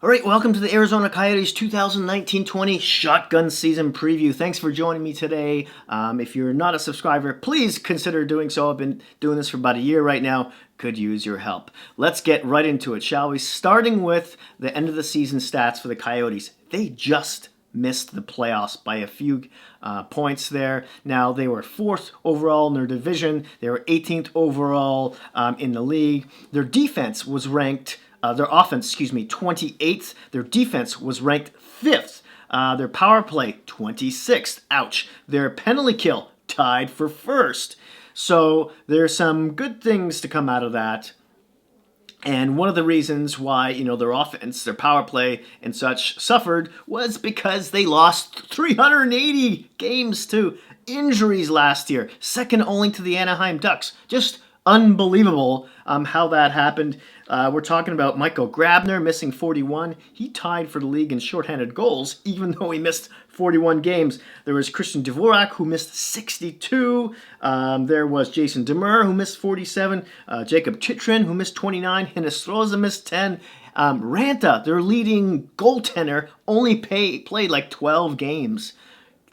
All right, welcome to the Arizona Coyotes 2019-20 Shotgun Season Preview. Thanks for joining me today. If you're not a subscriber, please consider doing so. I've been doing this for about a year right now. Could use your help. Let's get right into it, shall we? Starting with the end of the season stats for the Coyotes. They just missed the playoffs by a few points there. Now, they were 4th overall in their division. They were 18th overall in the league. Their defense was ranked... their offense, 28th. Their defense was ranked 5th. Their power play, 26th. Ouch. Their penalty kill, tied for 1st. So there's some good things to come out of that. And one of the reasons why, their offense, their power play and such suffered was because they lost 380 games to injuries last year, second only to the Anaheim Ducks. Just unbelievable how that happened. We're talking about Michael Grabner missing 41. He tied for the league in shorthanded goals, even though he missed 41 games. There was Christian Dvorak, who missed 62. There was Jason Demers, who missed 47. Jacob Chitrin, who missed 29. Hinestroza missed 10. Ranta, their leading goaltender, only played like 12 games.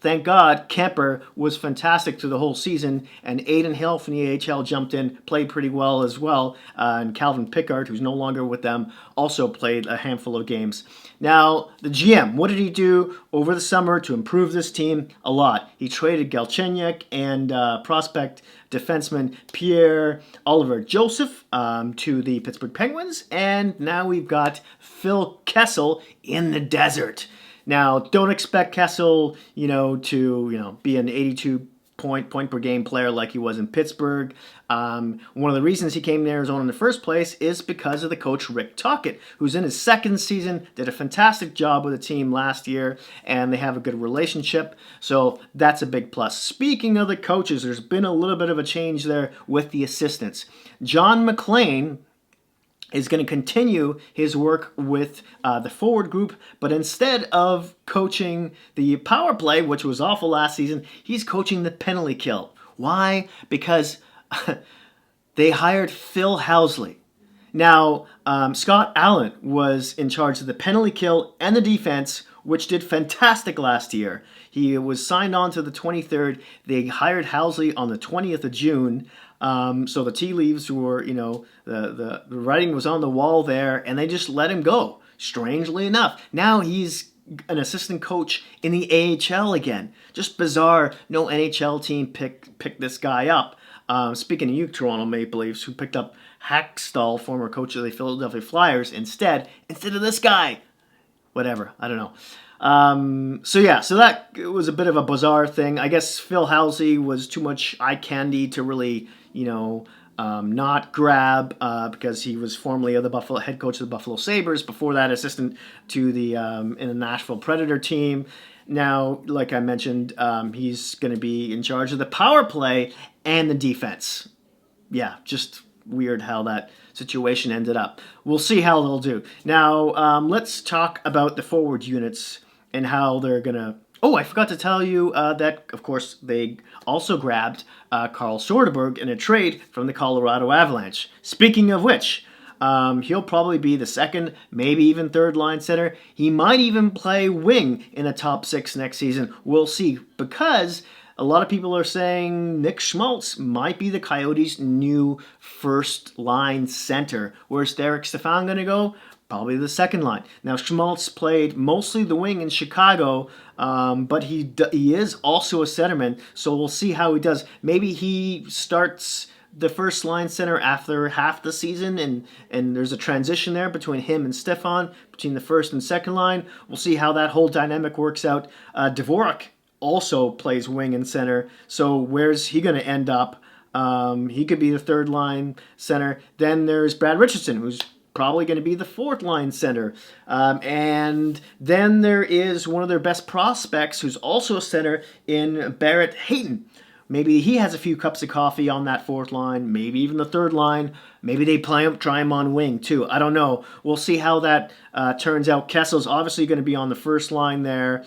Thank God, Kemper was fantastic through the whole season, and Aiden Hill from the AHL jumped in, played pretty well as well, and Calvin Pickard, who's no longer with them, also played a handful of games. Now, the GM, what did he do over the summer to improve this team? A lot. He traded Galchenyuk and prospect defenseman Pierre-Olivier Joseph to the Pittsburgh Penguins, and now we've got Phil Kessel in the desert. Now, don't expect Kessel, to be an 82 point per game player like he was in Pittsburgh. One of the reasons he came to Arizona in the first place is because of the coach Rick Tocchet, who's in his second season, did a fantastic job with the team last year, and they have a good relationship. So that's a big plus. Speaking of the coaches, there's been a little bit of a change there with the assistants. John McLean is going to continue his work with the forward group, but instead of coaching the power play, which was awful last season, he's coaching the penalty kill. Why? Because they hired Phil Housley. Now, Scott Allen was in charge of the penalty kill and the defense, which did fantastic last year. He was signed on to the 23rd. They hired Housley on the 20th of June. So the tea leaves were, the writing was on the wall there, and they just let him go. Strangely enough, now he's an assistant coach in the AHL again. Just bizarre. No NHL team picked this guy up. Speaking of you, Toronto Maple Leafs, who picked up Hackstall, former coach of the Philadelphia Flyers, instead of this guy. Whatever, I don't know. So that was a bit of a bizarre thing. I guess Phil Housley was too much eye candy to really, not grab because he was formerly of the head coach of the Buffalo Sabres. Before that, assistant to the in the Nashville Predator team. Now, like I mentioned, he's going to be in charge of the power play and the defense. Yeah, just weird how that situation ended up. We'll see how they'll do. Now, let's talk about the forward units and how they're going to... Oh, I forgot to tell you that, of course, they also grabbed Carl Soderberg in a trade from the Colorado Avalanche. Speaking of which, he'll probably be the second, maybe even third line center. He might even play wing in a top 6 next season. We'll see, because a lot of people are saying Nick Schmaltz might be the Coyotes' new first line center. Where's Derek Stepan going to go? Probably the second line. Now, Schmaltz played mostly the wing in Chicago, but he is also a centerman, so we'll see how he does. Maybe he starts the first line center after half the season, and there's a transition there between him and Stefan, between the first and second line. We'll see how that whole dynamic works out. Dvorak also plays wing and center, so where's he going to end up? He could be the third line center. Then there's Brad Richardson, who's probably going to be the fourth line center. And then there is one of their best prospects, who's also a center, in Barrett Hayton. Maybe he has a few cups of coffee on that fourth line, maybe even the third line. Maybe they try him on wing too. I don't know. We'll see how that turns out. Kessel's obviously going to be on the first line there.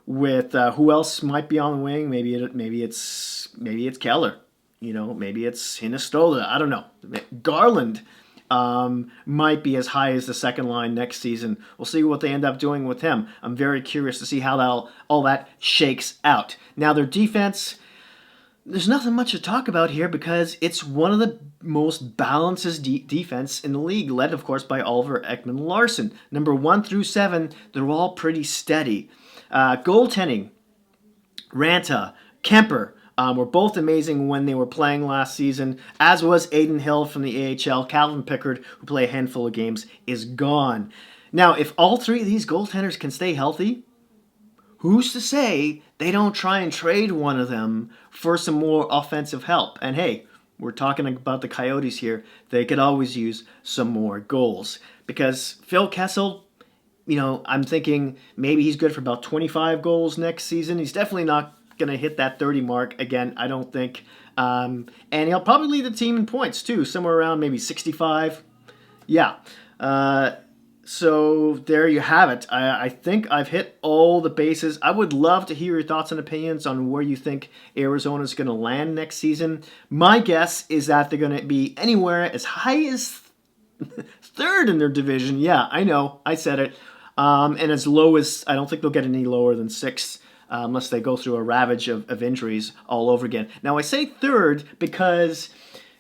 With who else might be on the wing? Maybe it's Keller. Maybe it's Hinestroza. I don't know. Garland might be as high as the second line next season. We'll see what they end up doing with him. I'm very curious to see how all that shakes out. Now, their defense, there's nothing much to talk about here because it's one of the most balanced defense in the league, led, of course, by Oliver Ekman-Larsson. Number 1 through 7, they're all pretty steady. Goaltending, Ranta, Kemper, were both amazing when they were playing last season, as was Aiden Hill from the AHL. Calvin Pickard, who played a handful of games, is gone. Now, if all three of these goaltenders can stay healthy, who's to say they don't try and trade one of them for some more offensive help? And hey, we're talking about the Coyotes here. They could always use some more goals. Because Phil Kessel, I'm thinking maybe he's good for about 25 goals next season. He's definitely not going to hit that 30 mark again, I don't think. And he'll probably lead the team in points, too, somewhere around maybe 65. Yeah. So there you have it. I think I've hit all the bases. I would love to hear your thoughts and opinions on where you think Arizona's going to land next season. My guess is that they're going to be anywhere as high as third in their division. Yeah, I know. I said it. And as low as, I don't think they'll get any lower than 6th. Unless they go through a ravage of injuries all over again. Now, I say third because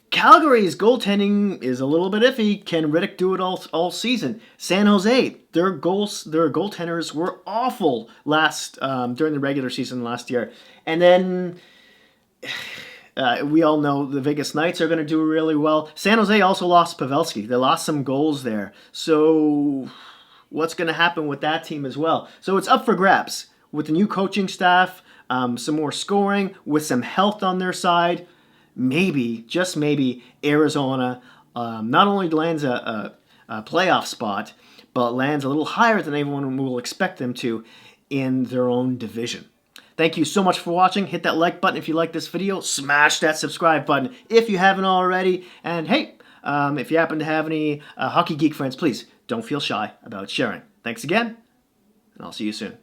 Calgary's goaltending is a little bit iffy. Can Riddick do it all season? San Jose, their goaltenders were awful during the regular season last year. And then we all know the Vegas Knights are going to do really well. San Jose also lost Pavelski. They lost some goals there. So what's going to happen with that team as well? So it's up for grabs. With the new coaching staff, some more scoring, with some health on their side, maybe, just maybe, Arizona not only lands a playoff spot, but lands a little higher than everyone will expect them to in their own division. Thank you so much for watching. Hit that like button if you like this video. Smash that subscribe button if you haven't already. And hey, if you happen to have any Hockey Geek friends, please don't feel shy about sharing. Thanks again, and I'll see you soon.